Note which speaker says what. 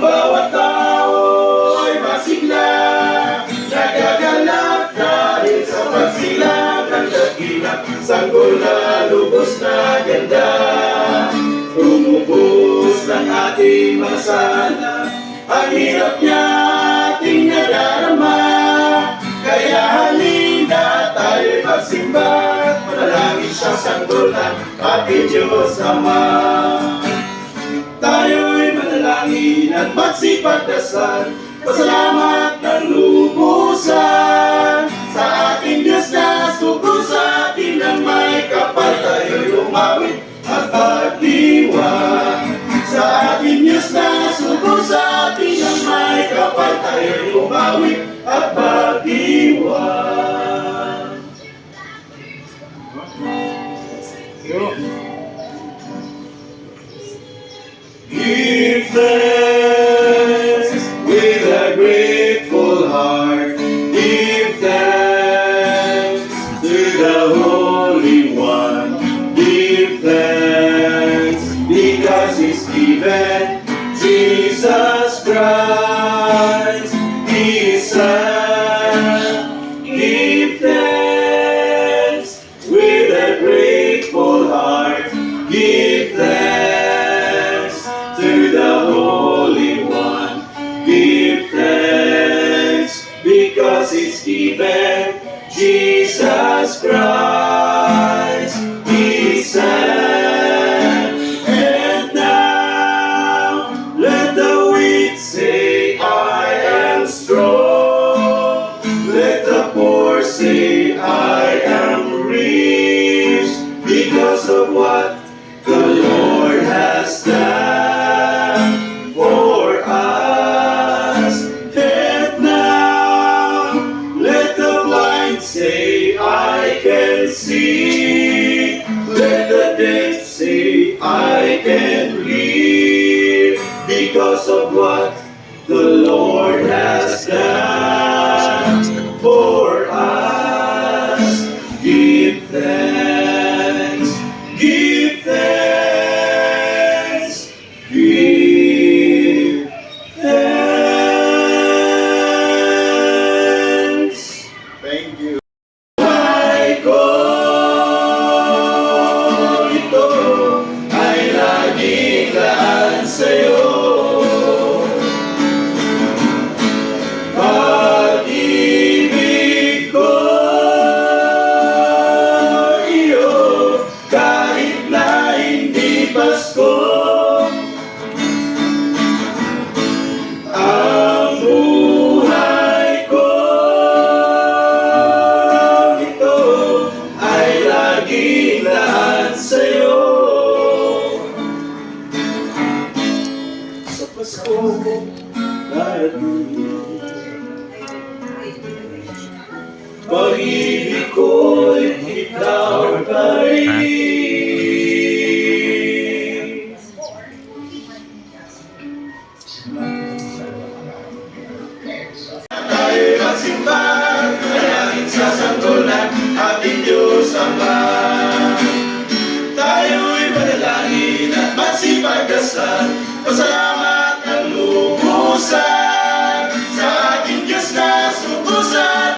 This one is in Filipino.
Speaker 1: bawat tao'y masigla, nagagalak dahil sa pagsilang ng dakila. Sanggol na lubos na ganda, tumubos ng ating mga sala. Ang hirap niya ating nadarama, kaya halina tayo'y magsimba at manalangin sa sanggol ng ating Diyos Ama. Tayo'y manalangin at magsipagdasal, pasalamat ng lubusan sa ating Diyos na sugo sa atin ng may kapal. Tayo'y umawit at pagdiwang sa ating Diyos na sugo sa atin ng may kapal. Tayo'y umawit at pagdiwang. Give thanks with a grateful heart. Give thanks to the Holy One. Give thanks because He's given Jesus Christ, His Son. Give thanks with a grateful heart. Give thanks to the Holy One. Give thanks because He's given Jesus Christ, His Son. And now let the weak say, I am strong. Let the poor say, I am rich, because of what the Lord has done for us. And now let the blind say, I can see. Let the deaf say, I can hear, because of what the Lord has done for us. Give thanks, give thanks, give thanks. Thank you. Buhay ko, ito ay laging laan sa'yo. Pag-ibig ko, iyo, kahit na hindi Pasko. Ang buhay ko, ito ay laging lahat sa'yo. Sa Pasko darating, pag-ibig ko'y ikaw pa rin.